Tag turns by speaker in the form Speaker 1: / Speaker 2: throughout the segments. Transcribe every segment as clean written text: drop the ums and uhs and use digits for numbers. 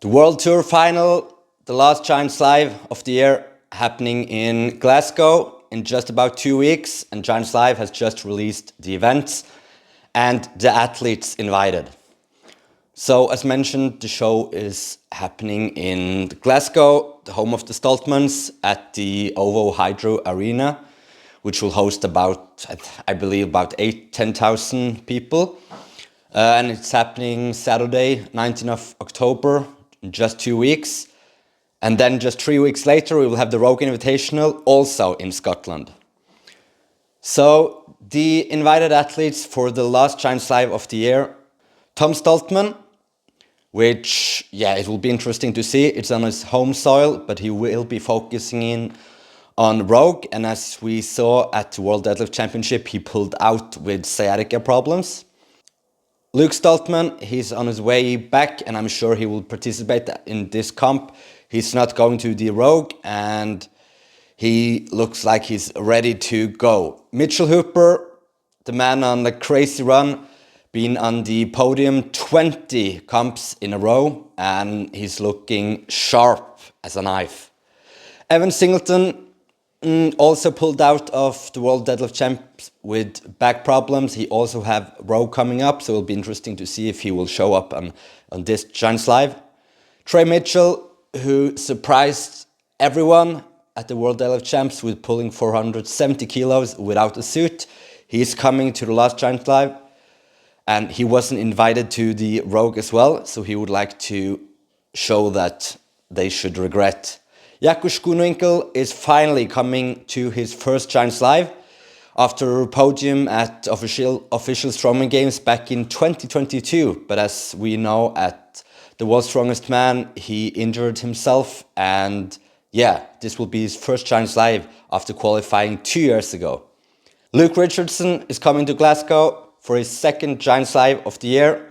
Speaker 1: The World Tour final, the last Giants Live of the year, happening in Glasgow in just about 2 weeks, and Giants Live has just released the events and the athletes invited. So as mentioned, the show is happening in Glasgow, the home of the Strongmans, at the OVO Hydro arena, which will host about, I believe, about 10,000 people. And it's happening Saturday, 19th of October, in just 2 weeks. And then just 3 weeks later, we will have the Rogue Invitational, also in Scotland. So the invited athletes for the last Giants Live of the year: Tom Stoltman, which, it will be interesting to see. It's on his home soil, but he will be focusing in on Rogue. And as we saw at the World Deadlift Championship, he pulled out with sciatica problems. Luke Stoltman, he's on his way back, and I'm sure he will participate in this comp. He's not going to the Rogue, and he looks like he's ready to go. Mitchell Hooper, the man on a crazy run, been on the podium 20 comps in a row, and he's looking sharp as a knife. Evan Singleton also pulled out of the World Deadlift Champs with back problems. He also have Rogue coming up, so it'll be interesting to see if he will show up on this Giants Live. Trey Mitchell, who surprised everyone at the World Deadlift Champs with pulling 470 kilos without a suit. He's coming to the last Giants Live, and he wasn't invited to the Rogue as well, so he would like to show that they should regret. Jakob Schoenwinkel is finally coming to his first Giants Live after a podium at official Strongman Games back in 2022. But as we know, at the World's Strongest Man, he injured himself, and this will be his first Giants Live after qualifying 2 years ago. Luke Richardson is coming to Glasgow for his second Giants Live of the year.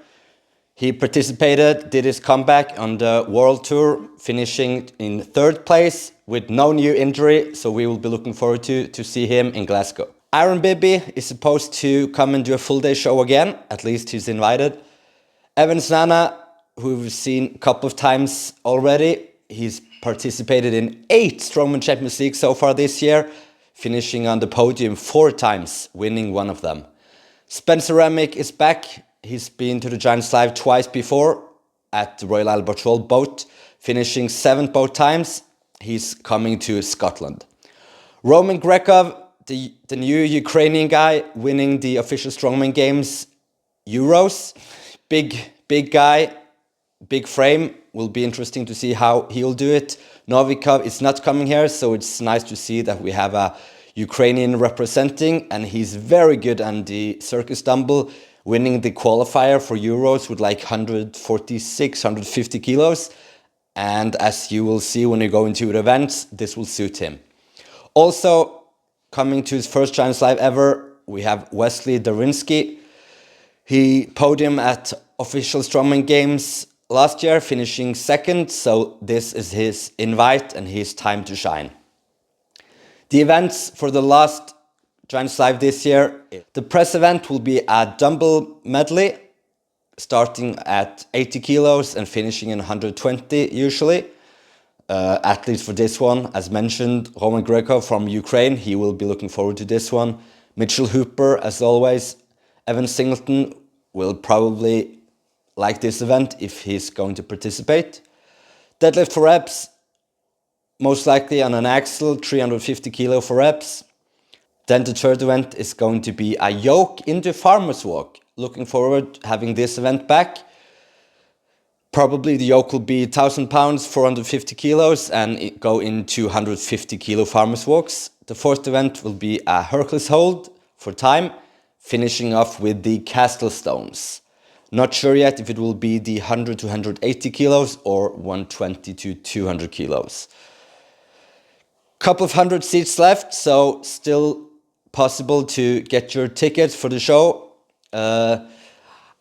Speaker 1: He participated, did his comeback on the World Tour, finishing in 3rd place with no new injury, so we will be looking forward to see him in Glasgow. Aaron Bibby is supposed to come and do a full day show again, at least he's invited. Evan Snana, who we've seen a couple of times already, he's participated in 8 Strongman Champions League so far this year, finishing on the podium 4 times, winning 1 of them. Spencer Remick is back. He's been to the Giants Live twice before at the Royal Albert Hall boat, finishing 7th both times. He's coming to Scotland. Roman Grekov, the new Ukrainian guy, winning the official Strongman Games Euros. Big guy, big frame. Will be interesting to see how he'll do it. Novikov is not coming here, so it's nice to see that we have a Ukrainian representing, and he's very good on the circus dumbbell, winning the qualifier for Euros with like 146, 150 kilos. And as you will see when you go into the events, this will suit him. Also, coming to his first Giants Live ever, we have Wesley Darinsky. He podiumed at official Strongman Games last year, finishing 2nd, so this is his invite and his time to shine. The events for the last Giants Live this year: the press event will be a dumbbell medley, starting at 80 kilos and finishing in 120 usually. Athletes for this one, as mentioned, Roman Grekov from Ukraine, he will be looking forward to this one. Mitchell Hooper, as always. Evan Singleton will probably like this event if he's going to participate. Deadlift for reps, most likely on an axle, 350 kilo for reps. Then the third event is going to be a yoke into farmer's walk. Looking forward to having this event back. Probably the yoke will be 1,000 pounds, 450 kilos, and go into 150 kilo farmer's walks. The fourth event will be a Hercules hold for time, finishing off with the castle stones. Not sure yet if it will be the 100 to 180 kilos or 120 to 200 kilos. Couple of 100 seats left, so still possible to get your tickets for the show.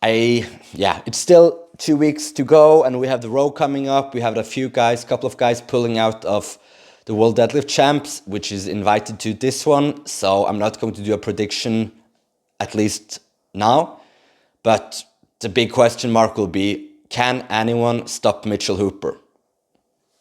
Speaker 1: It's still 2 weeks to go, and we have the Row coming up. We have couple of guys pulling out of the World Deadlift Champs, which is invited to this one. So I'm not going to do a prediction, at least now. But the big question mark will be, Can anyone stop Mitchell Hooper?